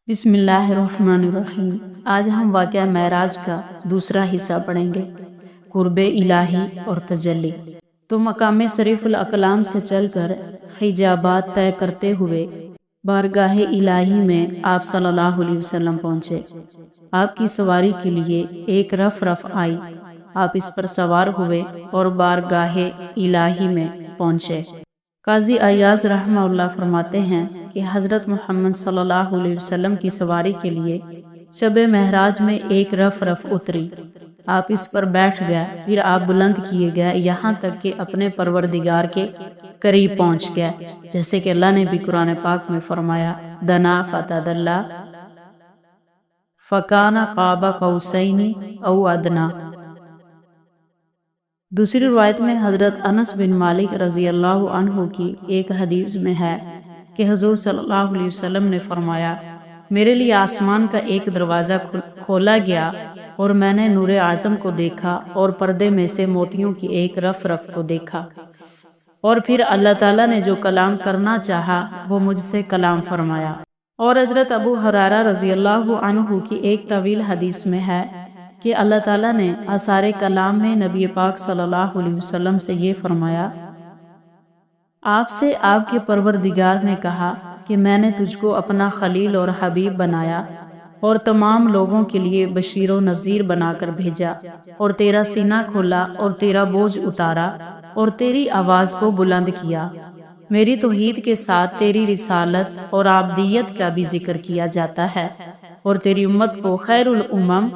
بسم اللہ الرحمن الرحیم۔ آج ہم واقعہ معراج کا دوسرا حصہ پڑھیں گے، قرب الہی اور تجلی۔ تو مقام شریف الاقلام سے چل کر حجابات طے کرتے ہوئے بارگاہ الہی میں آپ صلی اللہ علیہ وسلم پہنچے۔ آپ کی سواری کے لیے ایک رف آئی، آپ اس پر سوار ہوئے اور بارگاہ الہی میں پہنچے۔ قاضی ایاز رحمہ اللہ فرماتے ہیں کہ حضرت محمد صلی اللہ علیہ وسلم کی سواری کے لیے شب معراج میں ایک رف اتری، آپ اس پر بیٹھ گئے، پھر آپ بلند کیے گئے یہاں تک کہ اپنے پروردگار کے قریب پہنچ گئے، جیسے کہ اللہ نے بھی قرآن پاک میں فرمایا دنا فتدلی فکان قاب قوسین او ادنا۔ دوسری روایت میں حضرت انس بن مالک رضی اللہ عنہ کی ایک حدیث میں ہے کہ حضور صلی اللہ علیہ وسلم نے فرمایا، میرے لیے آسمان کا ایک دروازہ کھولا گیا اور میں نے نور اعظم کو دیکھا اور پردے میں سے موتیوں کی ایک رف کو دیکھا، اور پھر اللہ تعالیٰ نے جو کلام کرنا چاہا وہ مجھ سے کلام فرمایا۔ اور حضرت ابو ہریرہ رضی اللہ عنہ کی ایک طویل حدیث میں ہے کہ اللہ تعالیٰ نے آثار کلام میں نبی پاک صلی اللہ علیہ وسلم سے یہ فرمایا، آپ سے آپ کے پروردگار نے کہا کہ میں نے تجھ کو اپنا خلیل اور حبیب بنایا اور تمام لوگوں کے لیے بشیر و نذیر بنا کر بھیجا، اور تیرا سینہ کھولا اور تیرا بوجھ اتارا اور تیری آواز کو بلند کیا۔ میری توحید کے ساتھ تیری رسالت اور عبدیت کا بھی ذکر کیا جاتا ہے، اور تیری امت کو خیر الامم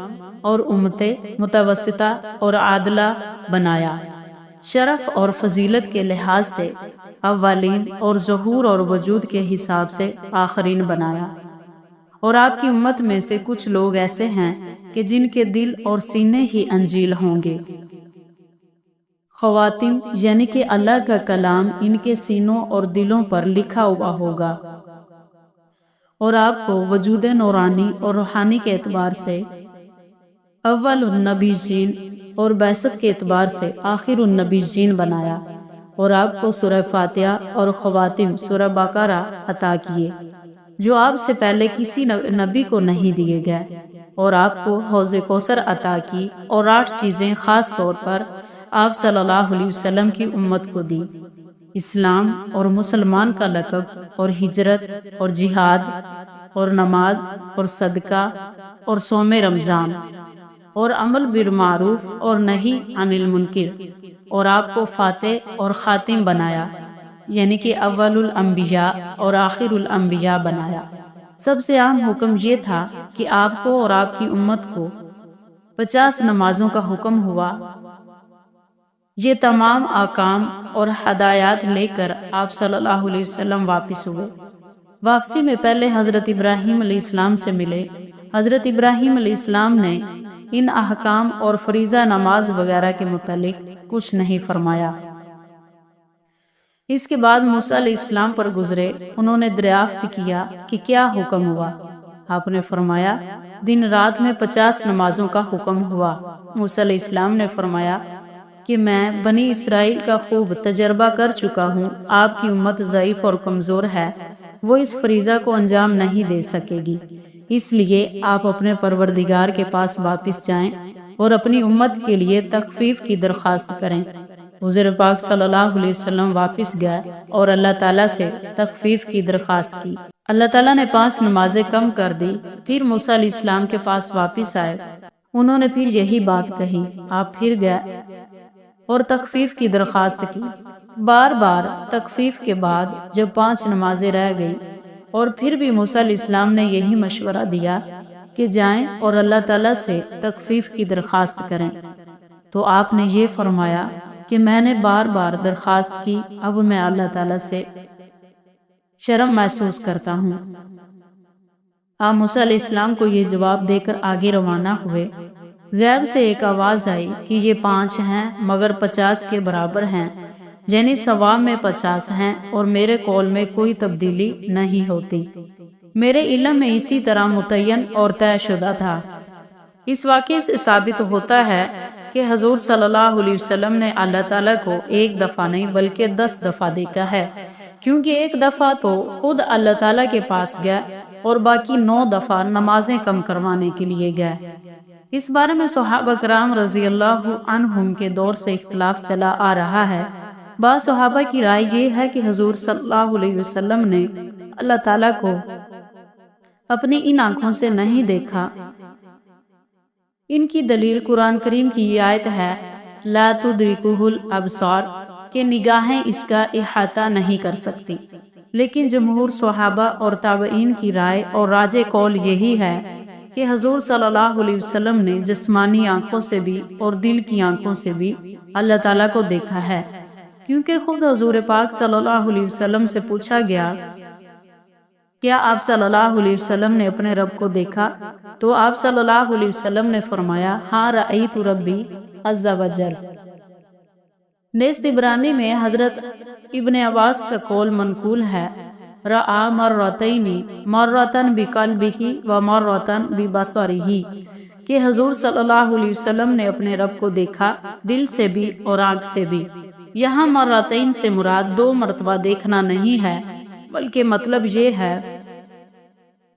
اور امت متوسطہ اور عادلہ بنایا، شرف اور فضیلت کے لحاظ سے اولین اور ظہور اور وجود کے حساب سے آخرین بنایا۔ اور آپ کی امت میں سے کچھ لوگ ایسے ہیں کہ جن کے دل اور سینے ہی انجیل ہوں گے، خواتین یعنی کہ اللہ کا کلام ان کے سینوں اور دلوں پر لکھا ہوا ہوگا، اور آپ کو وجود نورانی اور روحانی کے اعتبار سے اول النبیین اور بعثت کے اعتبار سے آخر النبیین بنایا، اور آپ کو سورہ فاتحہ اور خواتیم سورہ بقرہ عطا کیے جو آپ سے پہلے کسی نبی کو نہیں دیے گئے، اور آپ کو حوض کوثر عطا کی، اور 8 چیزیں خاص طور پر آپ صلی اللہ علیہ وسلم کی امت کو دی، اسلام اور مسلمان کا لقب، اور ہجرت اور جہاد اور نماز اور صدقہ اور صوم رمضان اور عمل بالمعروف اور نہی عن المنکر، اور آپ کو فاتح اور خاتم بنایا، یعنی کہ اول الانبیاء اور آخر الانبیاء بنایا۔ سب سے اہم حکم یہ تھا کہ آپ کو اور آپ کی امت کو 50 نمازوں کا حکم ہوا۔ یہ تمام احکام اور ہدایات لے کر آپ صلی اللہ علیہ وسلم واپس ہوئے۔ واپسی میں پہلے حضرت ابراہیم علیہ السلام سے ملے۔ حضرت ابراہیم علیہ السلام نے ان احکام اور فریضہ نماز وغیرہ کے متعلق کچھ نہیں فرمایا۔ اس کے بعد موسیٰ علیہ السلام پر گزرے، انہوں نے دریافت کیا کہ کیا حکم ہوا؟ آپ نے فرمایا دن رات میں 50 نمازوں کا حکم ہوا۔ موسیٰ علیہ السلام نے فرمایا کہ میں بنی اسرائیل کا خوب تجربہ کر چکا ہوں، آپ کی امت ضعیف اور کمزور ہے، وہ اس فریضہ کو انجام نہیں دے سکے گی، اس لیے آپ اپنے پروردگار کے پاس واپس جائیں اور اپنی امت کے لیے تخفیف کی درخواست کریں۔ حضور پاک صلی اللہ علیہ وسلم واپس گئے اور اللہ تعالیٰ سے تخفیف کی درخواست کی۔ اللہ تعالیٰ نے 5 نمازیں کم کر دی۔ پھر موسیٰ علیہ السلام کے پاس واپس آئے، انہوں نے پھر یہی بات کہی، آپ پھر گئے اور تخفیف کی درخواست کی۔ بار بار تخفیف کے بعد جب 5 نمازیں رہ گئی اور پھر بھی موسیٰ علیہ السلام نے یہی مشورہ دیا کہ جائیں اور اللہ تعالیٰ سے تخفیف کی درخواست کریں، تو آپ نے یہ فرمایا کہ میں نے بار بار درخواست کی، اب میں اللہ تعالیٰ سے شرم محسوس کرتا ہوں۔ آپ موسیٰ علیہ السلام کو یہ جواب دے کر آگے روانہ ہوئے۔ غیب سے ایک آواز آئی کہ یہ 5 ہیں مگر 50 کے برابر ہیں، یعنی ثواب میں 50 ہیں، اور میرے قول میں کوئی تبدیلی نہیں ہوتی، میرے علم میں اسی طرح متعین اور طے شدہ تھا۔ اس واقعے سے ثابت ہوتا ہے کہ حضور صلی اللہ علیہ وسلم نے اللہ تعالیٰ کو ایک دفعہ نہیں بلکہ 10 دفعہ دیکھا ہے، کیونکہ ایک دفعہ تو خود اللہ تعالیٰ کے پاس گیا اور باقی 9 دفعہ نمازیں کم کروانے کے لیے گئے۔ اس بارے میں صحابہ کرام رضی اللہ عنہم کے دور سے اختلاف چلا آ رہا ہے۔ بعض صحابہ کی رائے یہ ہے کہ حضور صلی اللہ علیہ وسلم نے اللہ تعالیٰ کو اپنی ان آنکھوں سے نہیں دیکھا۔ ان کی دلیل قرآن کریم کی یہ آیت ہے، لا تدرکہ الابصار، کہ نگاہیں اس کا احاطہ نہیں کر سکتی۔ لیکن جمہور صحابہ اور تابعین کی رائے اور راجح قول یہی ہے کہ حضور صلی اللہ علیہ وسلم نے جسمانی آنکھوں سے بھی اور دل کی آنکھوں سے بھی اللہ تعالیٰ کو دیکھا ہے، کیونکہ خود حضور پاک صلی اللہ علیہ وسلم سے پوچھا گیا، کیا آپ صلی اللہ علیہ وسلم نے اپنے رب کو دیکھا؟ تو آپ صلی اللہ علیہ وسلم نے فرمایا، ہاں رأیت ربی عز وجل۔ نیز طبرانی میں حضرت ابن عباس کا قول منقول ہے، رأى مرتين مرة بقلبه ومرة ببصره، کہ حضور صلی اللہ علیہ وسلم نے اپنے رب کو دیکھا دل سے بھی اور آنکھ سے بھی۔ یہاں مرتين سے مراد 2 مرتبہ دیکھنا نہیں ہے، بلکہ مطلب یہ ہے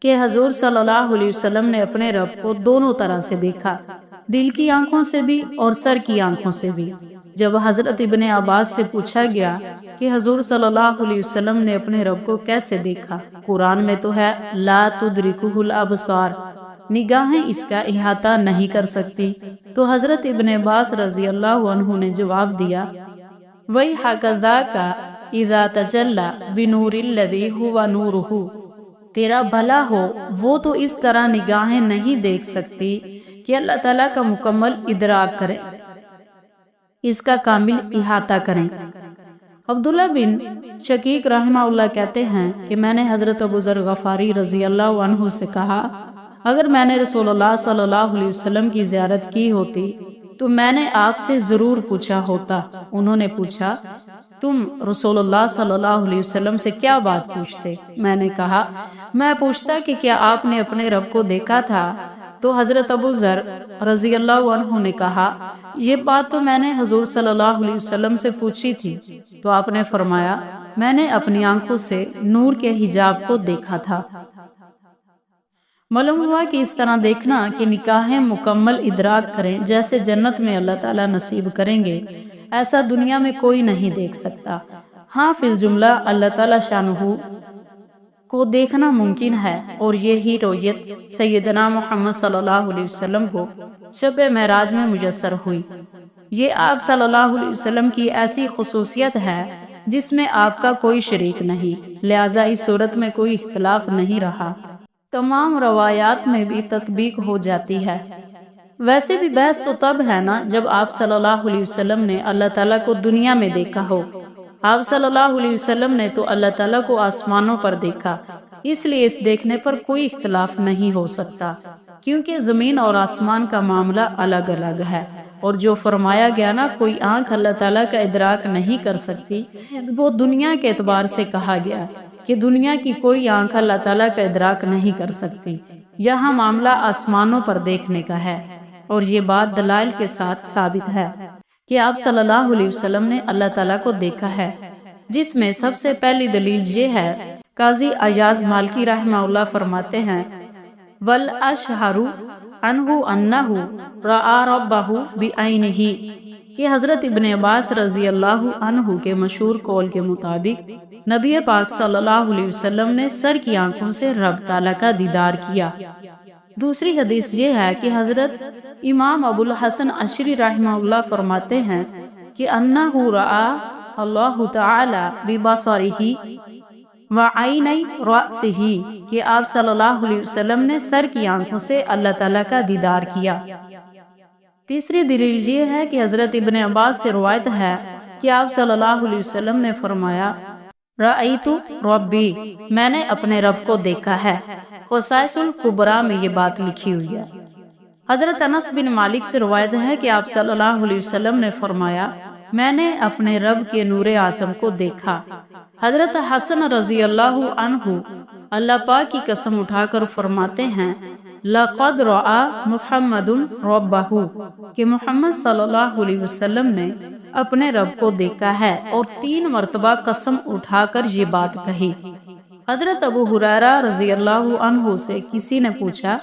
کہ حضور صلی اللہ علیہ وسلم نے اپنے رب کو دونوں طرح سے دیکھا، دل کی آنکھوں سے بھی اور سر کی آنکھوں سے بھی۔ جب حضرت ابن عباس سے پوچھا گیا کہ حضور صلی اللہ علیہ وسلم نے اپنے رب کو کیسے دیکھا، قرآن میں تو ہے لا تدرکہ الابصار، نگاہیں اس کا احاطہ نہیں کر سکتی، تو حضرت ابن عباس رضی اللہ عنہ نے جواب دیا، وَيْحَكَ ذَاكَ اِذَا تَجَلَّى بِنُورِ الَّذِي هُوَ نُورُهُ، تیرا بھلا ہو وہ تو اس طرح نگاہیں نہیں دیکھ سکتی کہ اللہ تعالیٰ کا مکمل ادراک کریں، اس کا کامل احاطہ کریں۔ عبداللہ بن شقیق رحمہ اللہ کہتے ہیں کہ میں نے حضرت ابو ذر غفاری رضی اللہ عنہ سے کہا، اگر میں نے رسول اللہ صلی اللہ علیہ وسلم کی زیارت کی ہوتی تو میں نے آپ سے ضرور پوچھا ہوتا۔ انہوں نے پوچھا، تم رسول اللہ صلی اللہ علیہ وسلم سے کیا بات پوچھتے؟ میں نے کہا، میں پوچھتا کہ کیا آپ نے اپنے رب کو دیکھا تھا؟ تو حضرت ابو ذر رضی اللہ عنہ نے کہا، یہ بات تو میں نے حضور صلی اللہ علیہ وسلم سے پوچھی تھی، تو آپ نے فرمایا، میں نے اپنی آنکھوں سے نور کے حجاب کو دیکھا تھا۔ معلوم ہوا کہ اس طرح دیکھنا کہ نگاہیں مکمل ادراک کریں جیسے جنت میں اللہ تعالیٰ نصیب کریں گے، ایسا دنیا میں کوئی نہیں دیکھ سکتا۔ ہاں فی الجملہ اللہ تعالیٰ شانہ کو دیکھنا ممکن ہے، اور یہی رؤیت سیدنا محمد صلی اللہ علیہ وسلم کو شب معراج میں میسر ہوئی۔ یہ آپ صلی اللہ علیہ وسلم کی ایسی خصوصیت ہے جس میں آپ کا کوئی شریک نہیں، لہٰذا اس صورت میں کوئی اختلاف نہیں رہا، تمام روایات میں بھی تطبیق ہو جاتی ہے۔ ویسے بھی بحث تو تب ہے نا جب آپ صلی اللہ علیہ وسلم نے اللہ تعالیٰ کو دنیا میں دیکھا ہو۔ آپ صلی اللہ علیہ وسلم نے تو اللہ تعالیٰ کو آسمانوں پر دیکھا، اس لیے اس دیکھنے پر کوئی اختلاف نہیں ہو سکتا، کیونکہ زمین اور آسمان کا معاملہ الگ الگ ہے۔ اور جو فرمایا گیا نا کوئی آنکھ اللہ تعالیٰ کا ادراک نہیں کر سکتی، وہ دنیا کے اعتبار سے کہا گیا کہ دنیا کی کوئی آنکھ اللہ تعالیٰ کا ادراک نہیں کر سکتی۔ یہاں معاملہ آسمانوں پر دیکھنے کا ہے، اور یہ بات دلائل کے ساتھ ثابت ہے کہ آپ صلی اللہ علیہ وسلم نے اللہ تعالیٰ کو دیکھا ہے، جس میں سب سے پہلی دلیل یہ ہے، قاضی ایاز مالکی رحمہ اللہ فرماتے ہیں، وَالْأَشْهَرُ عَنْهُ أَنَّهُ رَأَى رَبَّهُ بِعَيْنِهِ، کہ حضرت ابن عباس رضی اللہ عنہ کے مشہور قول کے مطابق نبی پاک صلی اللہ علیہ وسلم نے سر کی آنکھوں سے رب تعالیٰ کا دیدار کیا۔ دوسری حدیث یہ ہے کہ حضرت امام ابو الحسن عشری رحمہ اللہ فرماتے ہیں کہ انہ رأى اللہ تعالی ببصرہ وعینی رأسہ، کہ آپ صلی اللہ علیہ وسلم نے سر کی آنکھوں سے اللہ تعالیٰ کا دیدار کیا۔ تیسری دلیل یہ ہے کہ حضرت ابن عباس سے روایت ہے کہ آپ صلی اللہ علیہ وسلم نے فرمایا، رأیت ربی، میں نے اپنے رب کو دیکھا ہے۔ قصائص الکبریٰ میں یہ بات لکھی ہوئی ہے۔ حضرت انس بن مالک سے روایت ہے کہ آپ صلی اللہ علیہ وسلم نے فرمایا، میں نے اپنے رب کے نور اعظم کو دیکھا۔ حضرت حسن رضی اللہ عنہ اللہ پاک کی قسم اٹھا کر فرماتے ہیں، لَقَدْ رَأَى مُحَمَّدٌ رَبَّهُ، کہ محمد صلی اللہ علیہ وسلم نے اپنے رب کو دیکھا ہے، اور 3 مرتبہ قسم اٹھا کر یہ بات کہی۔ حضرت ابو ہریرہ رضی اللہ عنہ سے کسی نے پوچھا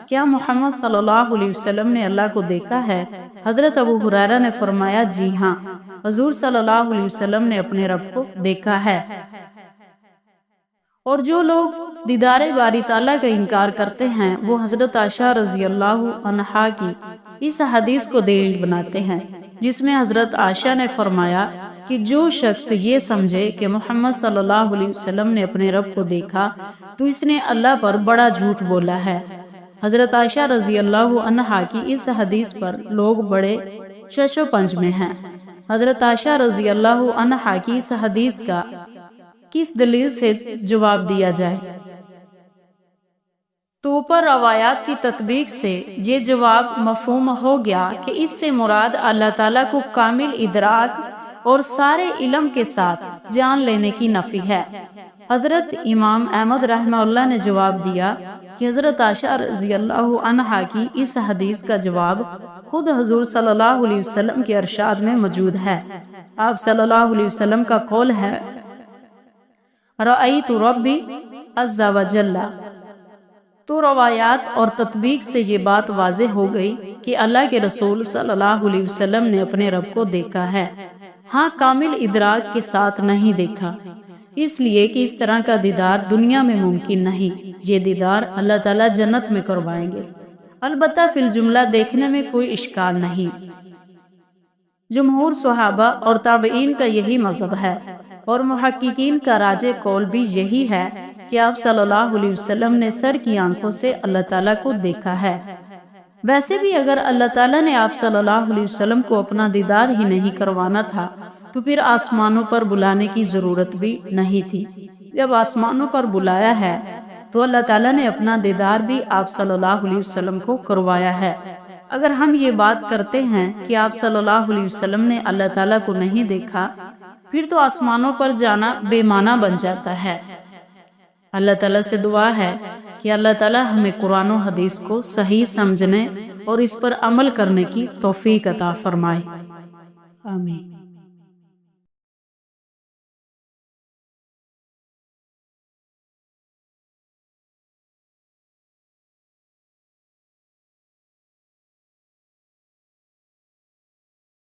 کیا محمد صلی اللہ علیہ وسلم نے اللہ کو دیکھا ہے؟ حضرت ابو ہریرہ نے فرمایا جی ہاں، حضور صلی اللہ علیہ وسلم نے اپنے رب کو دیکھا ہے۔ اور جو لوگ دیدار باری تعالیٰ کا انکار کرتے ہیں وہ حضرت عائشہ رضی اللہ عنہا کی اس حدیث کو دلیل بناتے ہیں جس میں حضرت عائشہ نے فرمایا کہ جو شخص یہ سمجھے کہ محمد صلی اللہ علیہ وسلم نے اپنے رب کو دیکھا تو اس نے اللہ پر بڑا جھوٹ بولا ہے۔ حضرت عائشہ رضی اللہ عنہا کی اس حدیث پر لوگ بڑے شش و پنج میں ہیں۔ حضرت عائشہ رضی اللہ عنہا کی اس حدیث کا کس دلیل سے جواب دیا جائے؟ تو اوپر روایات کی تطبیق سے یہ جواب مفہوم ہو گیا کہ اس سے مراد اللہ تعالیٰ کو کامل ادراک اور سارے علم کے ساتھ جان لینے کی نفی ہے۔ حضرت امام احمد رحمہ اللہ نے جواب دیا کہ حضرت عائشہ رضی اللہ عنہا کی اس حدیث کا جواب خود حضور صلی اللہ علیہ وسلم کے ارشاد میں موجود ہے۔ آپ صلی اللہ علیہ وسلم کا قول ہے رأیت ربی عز و جل۔ تو روایات اور تطبیق سے یہ بات واضح ہو گئی کہ اللہ کے رسول صلی اللہ علیہ وسلم نے اپنے رب کو دیکھا ہے، ہاں کامل ادراک کے ساتھ نہیں دیکھا، اس لیے کہ اس طرح کا دیدار دنیا میں ممکن نہیں۔ یہ دیدار اللہ تعالیٰ جنت میں کروائیں گے، البتہ فی الجملہ دیکھنے میں کوئی اشکال نہیں۔ جمہور صحابہ اور تابعین کا یہی مذہب ہے، اور محققین کا راجح قول بھی یہی ہے کہ آپ صلی اللہ علیہ وسلم نے سر کی آنکھوں سے اللہ تعالیٰ کو دیکھا ہے۔ ویسے بھی اگر اللہ تعالیٰ نے آپ صلی اللہ علیہ وسلم کو اپنا دیدار ہی نہیں کروانا تھا تو پھر آسمانوں پر بلانے کی ضرورت بھی نہیں تھی۔ جب آسمانوں پر بلایا ہے تو اللہ تعالیٰ نے اپنا دیدار بھی آپ صلی اللہ علیہ وسلم کو کروایا ہے۔ اگر ہم یہ بات کرتے ہیں کہ آپ صلی اللہ علیہ وسلم نے اللہ تعالیٰ کو نہیں دیکھا، پھر تو آسمانوں پر جانا بے معنی بن جاتا ہے۔ اللہ تعالیٰ سے دعا ہے کہ اللہ تعالیٰ ہمیں قرآن و حدیث کو صحیح سمجھنے اور اس پر عمل کرنے کی توفیق عطا فرمائے۔ آمین۔